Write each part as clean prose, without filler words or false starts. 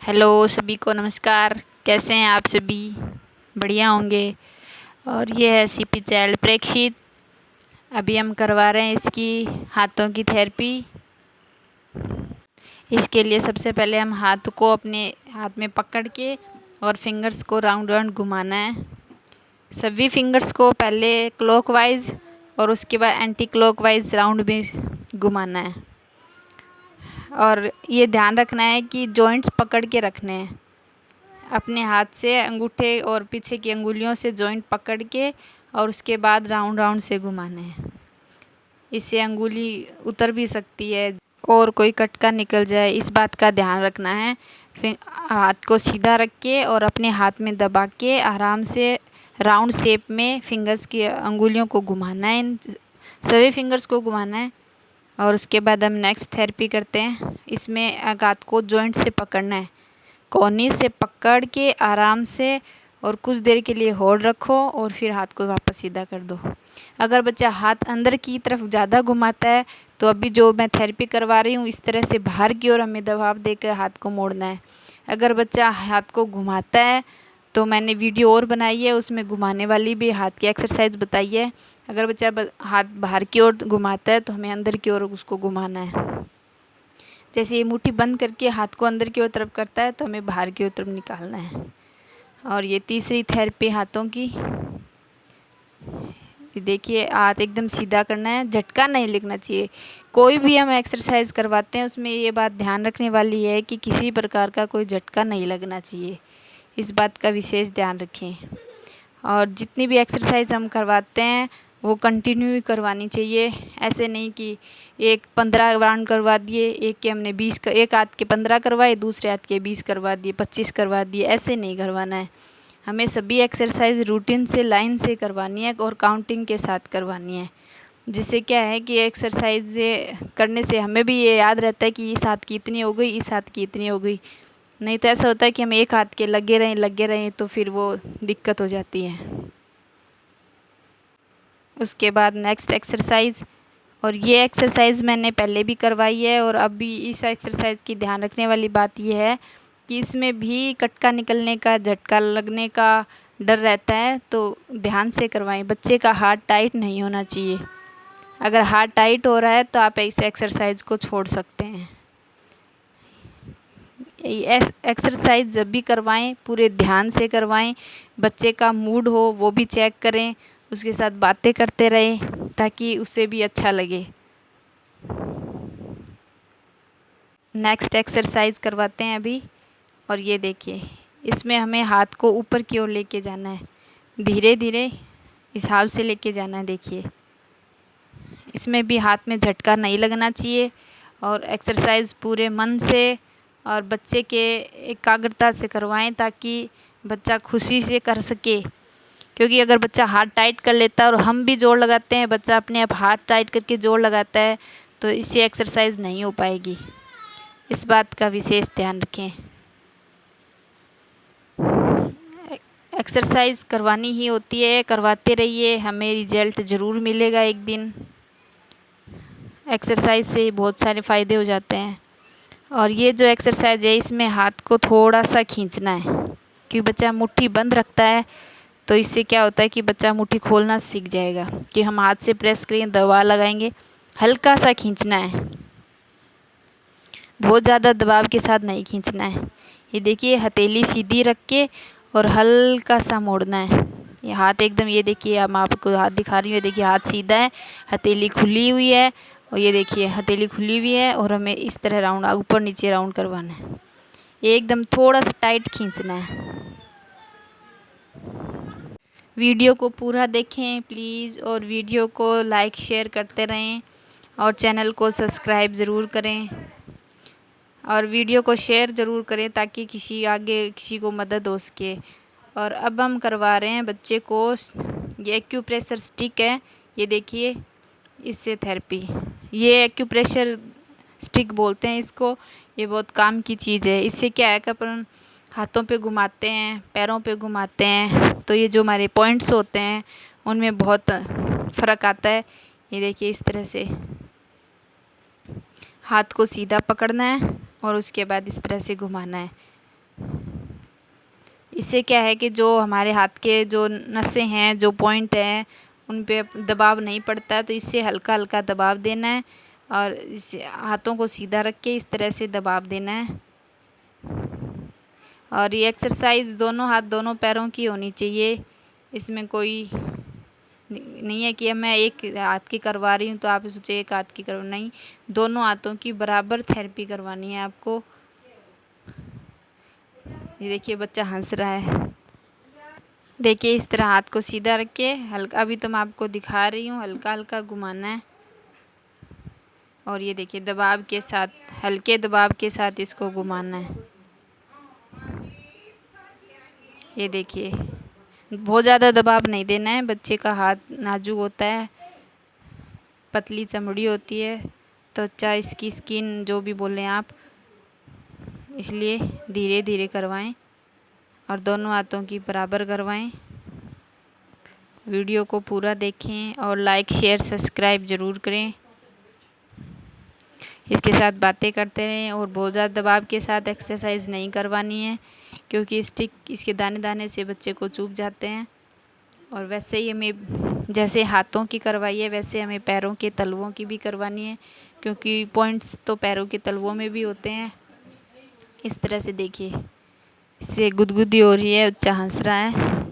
Hello सभी को नमस्कार। कैसे हैं आप सभी? बढ़िया होंगे। और ये है सीपी चाइल्ड प्रेक्षित। अभी हम करवा रहे हैं इसकी हाथों की थेरेपी। इसके लिए सबसे पहले हम हाथ को अपने हाथ में पकड़ के और फिंगर्स को राउंड राउंड घुमाना है। सभी फिंगर्स को पहले क्लॉकवाइज और उसके बाद एंटी क्लॉकवाइज राउंड में घुमाना है। और ये ध्यान रखना है कि जॉइंट्स पकड़ के रखने हैं। अपने हाथ से अंगूठे और पीछे की अंगुलियों से जॉइंट पकड़ के और उसके बाद राउंड राउंड से घुमाने हैं। इससे अंगुली उतर भी सकती है और कोई कटका निकल जाए, इस बात का ध्यान रखना है। फिर हाथ को सीधा रख के और अपने हाथ में दबा के आराम से राउंड शेप में फिंगर्स की अंगुलियों को घुमाना है। इन सभी फिंगर्स को घुमाना है। और उसके बाद हम नेक्स्ट थेरेपी करते हैं। इसमें हाथ को जॉइंट से पकड़ना है। कोहनी से पकड़ के आराम से और कुछ देर के लिए होल्ड रखो और फिर हाथ को वापस सीधा कर दो। अगर बच्चा हाथ अंदर की तरफ ज़्यादा घुमाता है तो अभी जो मैं थेरेपी करवा रही हूँ इस तरह से बाहर की ओर हमें दबाव देकर हाथ को मोड़ना है। अगर बच्चा हाथ को घुमाता है तो मैंने वीडियो और बनाई है, उसमें घुमाने वाली भी हाथ की एक्सरसाइज बताई है। अगर बच्चा हाथ बाहर की ओर घुमाता है तो हमें अंदर की ओर उसको घुमाना है। जैसे ये मुट्ठी बंद करके हाथ को अंदर की ओर तरफ करता है तो हमें बाहर की ओर तरफ निकालना है। और ये तीसरी थेरेपी हाथों की। देखिए हाथ एकदम सीधा करना है, झटका नहीं लगना चाहिए। कोई भी हम एक्सरसाइज करवाते हैं उसमें ये बात ध्यान रखने वाली है कि किसी प्रकार का कोई झटका नहीं लगना चाहिए। इस बात का विशेष ध्यान रखें। और जितनी भी एक्सरसाइज हम करवाते हैं वो कंटिन्यू करवानी चाहिए। ऐसे नहीं कि एक 15 राउंड करवा दिए, एक के हमने 20 एक हाथ के 15 करवाए, दूसरे हाथ के 20 करवा दिए, 25 करवा दिए, ऐसे नहीं करवाना है। हमें सभी एक्सरसाइज रूटीन से लाइन से करवानी है और काउंटिंग के साथ करवानी है। जिससे क्या है कि एक्सरसाइज करने से हमें भी ये याद रहता है कि इस हाथ की इतनी हो गई, इस हाथ की इतनी हो गई। नहीं तो ऐसा होता है कि हम एक हाथ के लगे रहें तो फिर वो दिक्कत हो जाती है। उसके बाद नेक्स्ट एक्सरसाइज, और ये एक्सरसाइज मैंने पहले भी करवाई है और अब भी इस एक्सरसाइज की ध्यान रखने वाली बात ये है कि इसमें भी कटका निकलने का, झटका लगने का डर रहता है, तो ध्यान से करवाएं। बच्चे का हाथ टाइट नहीं होना चाहिए। अगर हाथ टाइट हो रहा है तो आप इस एक्सरसाइज को छोड़ सकते हैं। एक्सरसाइज जब भी करवाएं पूरे ध्यान से करवाएं। बच्चे का मूड हो वो भी चेक करें, उसके साथ बातें करते रहें ताकि उसे भी अच्छा लगे। नेक्स्ट एक्सरसाइज करवाते हैं अभी। और ये देखिए इसमें हमें हाथ को ऊपर की ओर लेके जाना है, धीरे धीरे हिसाब से लेके जाना है। देखिए इसमें भी हाथ में झटका नहीं लगना चाहिए और एक्सरसाइज पूरे मन से और बच्चे के एकाग्रता से करवाएं ताकि बच्चा खुशी से कर सके। क्योंकि अगर बच्चा हाथ टाइट कर लेता है और हम भी जोर लगाते हैं, बच्चा अपने आप हाथ टाइट करके जोर लगाता है, तो इससे एक्सरसाइज नहीं हो पाएगी। इस बात का विशेष ध्यान रखें। एक्सरसाइज करवानी ही होती है, करवाते रहिए, हमें रिजल्ट ज़रूर मिलेगा एक दिन। एक्सरसाइज से बहुत सारे फ़ायदे हो जाते हैं। और ये जो एक्सरसाइज है इसमें हाथ को थोड़ा सा खींचना है, क्योंकि बच्चा मुट्ठी बंद रखता है तो इससे क्या होता है कि बच्चा मुट्ठी खोलना सीख जाएगा। कि हम हाथ से प्रेस करें, दबाव लगाएंगे, हल्का सा खींचना है, बहुत ज़्यादा दबाव के साथ नहीं खींचना है। ये देखिए हथेली सीधी रख के और हल्का सा मोड़ना है। ये हाथ एकदम, ये देखिए मैं आपको हाथ दिखा रही हूँ, देखिए हाथ सीधा है, हथेली खुली हुई है। और ये देखिए हथेली खुली हुई है और हमें इस तरह राउंड ऊपर नीचे राउंड करवाना है। एकदम थोड़ा सा टाइट खींचना है। वीडियो को पूरा देखें प्लीज़, और वीडियो को लाइक शेयर करते रहें और चैनल को सब्सक्राइब ज़रूर करें और वीडियो को शेयर ज़रूर करें ताकि किसी को मदद हो सके। और अब हम करवा रहे हैं बच्चे को, ये एक्यूप्रेशर स्टिक है, ये देखिए इससे थेरेपी। ये एक्यूप्रेशर स्टिक बोलते हैं इसको। ये बहुत काम की चीज़ है। इससे क्या है कि अपन हाथों पे घुमाते हैं, पैरों पे घुमाते हैं, तो ये जो हमारे पॉइंट्स होते हैं उनमें बहुत फ़र्क आता है। ये देखिए इस तरह से हाथ को सीधा पकड़ना है और उसके बाद इस तरह से घुमाना है। इससे क्या है कि जो हमारे हाथ के जो नसें हैं, जो पॉइंट हैं, उन पे दबाव नहीं पड़ता है। तो इससे हल्का हल्का दबाव देना है और इस हाथों को सीधा रख के इस तरह से दबाव देना है। और ये एक्सरसाइज दोनों हाथ दोनों पैरों की होनी चाहिए। इसमें कोई नहीं है कि मैं एक हाथ की करवा रही हूँ तो आप सोचे एक हाथ की करवा, नहीं, दोनों हाथों की बराबर थेरेपी करवानी है आपको। ये देखिए बच्चा हंस रहा है। देखिए इस तरह हाथ को सीधा रख के हल्का, अभी तो मैं आपको दिखा रही हूँ, हल्का हल्का घुमाना है। और ये देखिए दबाव के साथ, हल्के दबाव के साथ इसको घुमाना है। ये देखिए बहुत ज़्यादा दबाव नहीं देना है, बच्चे का हाथ नाजुक होता है, पतली चमड़ी होती है, त्वचा, इसकी स्किन जो भी बोलें आप, इसलिए धीरे धीरे करवाएं और दोनों हाथों की बराबर करवाएं। वीडियो को पूरा देखें और लाइक शेयर सब्सक्राइब ज़रूर करें। इसके साथ बातें करते रहें और बहुत ज़्यादा दबाव के साथ एक्सरसाइज नहीं करवानी है, क्योंकि स्टिक इसके दाने दाने से बच्चे को चुभ जाते हैं। और वैसे ही हमें जैसे हाथों की करवाई है वैसे हमें पैरों के तलवों की भी करवानी है, क्योंकि पॉइंट्स तो पैरों के तलवों में भी होते हैं। इस तरह से देखिए, इससे गुदगुदी हो रही है, बच्चा हंस रहा है।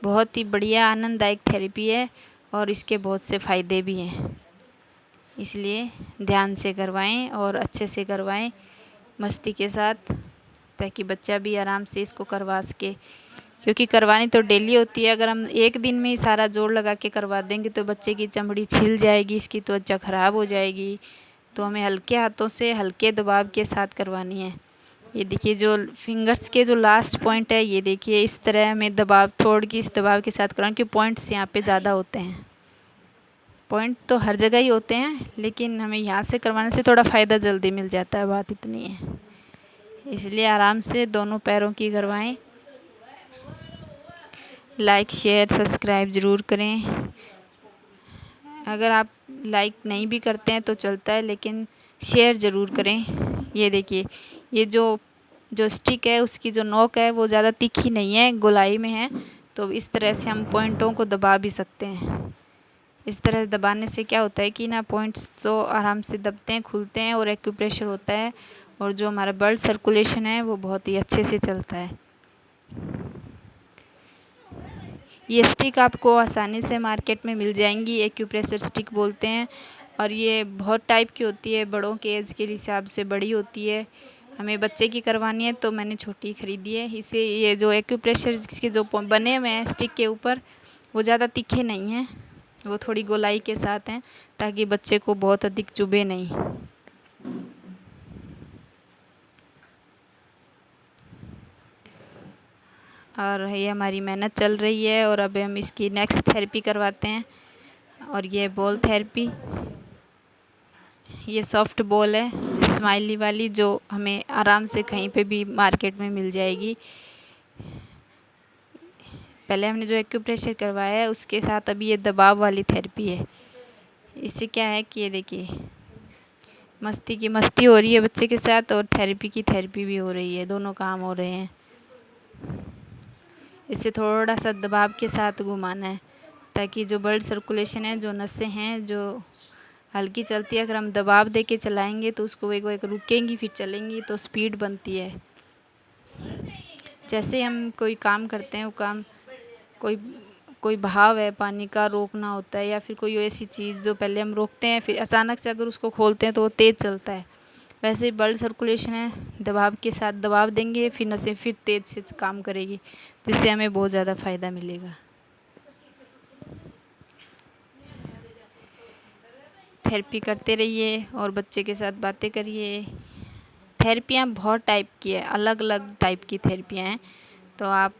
बहुत ही बढ़िया आनंददायक थेरेपी है और इसके बहुत से फ़ायदे भी हैं, इसलिए ध्यान से करवाएं और अच्छे से करवाएं, मस्ती के साथ, ताकि बच्चा भी आराम से इसको करवा सके। क्योंकि करवानी तो डेली होती है, अगर हम एक दिन में ही सारा जोर लगा के करवा देंगे तो बच्चे की चमड़ी छिल जाएगी, इसकी त्वचा खराब हो जाएगी। तो हमें हल्के हाथों से हल्के दबाव के साथ करवानी है। ये देखिए जो फिंगर्स के जो लास्ट पॉइंट है, ये देखिए इस तरह हमें दबाव छोड़ के इस दबाव के साथ करवाएं, क्योंकि पॉइंट्स यहाँ पे ज़्यादा होते हैं। पॉइंट तो हर जगह ही होते हैं, लेकिन हमें यहाँ से करवाने से थोड़ा फ़ायदा जल्दी मिल जाता है, बात इतनी है। इसलिए आराम से दोनों पैरों की करवाएं। लाइक शेयर सब्सक्राइब ज़रूर करें। अगर आप लाइक नहीं भी करते हैं तो चलता है, लेकिन शेयर ज़रूर करें। ये देखिए ये जो जो स्टिक है उसकी जो नोक है वो ज़्यादा तीखी नहीं है, गोलाई में है, तो इस तरह से हम पॉइंटों को दबा भी सकते हैं। इस तरह दबाने से क्या होता है कि ना पॉइंट्स तो आराम से दबते हैं, खुलते हैं और एक्यूप्रेशर होता है, और जो हमारा ब्लड सर्कुलेशन है वो बहुत ही अच्छे से चलता है। ये स्टिक आपको आसानी से मार्केट में मिल जाएंगी, एक्यूप्रेशर स्टिक बोलते हैं, और ये बहुत टाइप की होती है, बड़ों के एज के हिसाब से बड़ी होती है। हमें बच्चे की करवानी है तो मैंने छोटी ख़रीदी है। इसे ये जो एक्यूप्रेशर के जो बने हुए हैं स्टिक के ऊपर, वो ज़्यादा तीखे नहीं हैं, वो थोड़ी गोलाई के साथ हैं, ताकि बच्चे को बहुत अधिक चुभे नहीं। और ये हमारी मेहनत चल रही है और अब हम इसकी नेक्स्ट थेरेपी करवाते हैं। और ये बॉल थेरेपी, ये सॉफ्ट बॉल है स्माइली वाली, जो हमें आराम से कहीं पे भी मार्केट में मिल जाएगी। पहले हमने जो एक्यूप्रेशर करवाया है उसके साथ अभी ये दबाव वाली थेरेपी है। इससे क्या है कि ये देखिए मस्ती की मस्ती हो रही है बच्चे के साथ, और थेरेपी की थेरेपी भी हो रही है, दोनों काम हो रहे हैं। इसे थोड़ा सा दबाव के साथ घुमाना है, ताकि जो ब्लड सर्कुलेशन है, जो नसें हैं जो हल्की चलती है, अगर हम दबाव दे के चलाएँगे तो उसको एक एक रुकेंगी फिर चलेंगी तो स्पीड बनती है। जैसे हम कोई काम करते हैं, वो काम कोई कोई बहाव है पानी का, रोकना होता है, या फिर कोई ऐसी चीज़ जो पहले हम रोकते हैं फिर अचानक से अगर उसको खोलते हैं तो वो तेज़ चलता है। वैसे ही ब्लड सर्कुलेशन है, दबाव के साथ दबाव देंगे फिर नसें फिर तेज़ से काम करेगी, जिससे हमें बहुत ज़्यादा फ़ायदा मिलेगा। थेरेपी करते रहिए और बच्चे के साथ बातें करिए। थेरेपियाँ बहुत टाइप की है, अलग अलग टाइप की थेरेपियाँ हैं, तो आप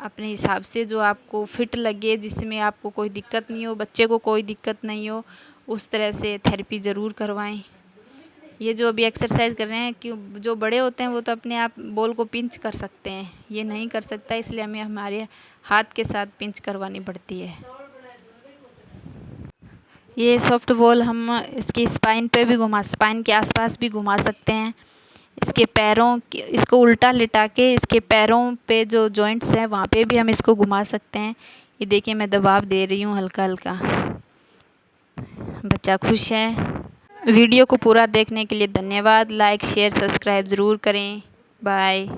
अपने हिसाब से जो आपको फिट लगे, जिसमें आपको कोई दिक्कत नहीं हो, बच्चे को कोई दिक्कत नहीं हो, उस तरह से थेरेपी ज़रूर करवाएं। ये जो अभी एक्सरसाइज कर रहे हैं, क्यों जो बड़े होते हैं वो तो अपने आप बॉल को पिंच कर सकते हैं, ये नहीं कर सकता, इसलिए हमें हमारे हाथ के साथ पिंच करवानी पड़ती है। ये सॉफ्ट बॉल हम इसकी स्पाइन पे भी घुमा, स्पाइन के आसपास भी घुमा सकते हैं। इसके पैरों इसको उल्टा लिटा के इसके पैरों पे जो जॉइंट्स हैं वहाँ पे भी हम इसको घुमा सकते हैं। ये देखिए मैं दबाव दे रही हूँ हल्का हल्का। बच्चा खुश है। वीडियो को पूरा देखने के लिए धन्यवाद। लाइक शेयर सब्सक्राइब ज़रूर करें। बाय।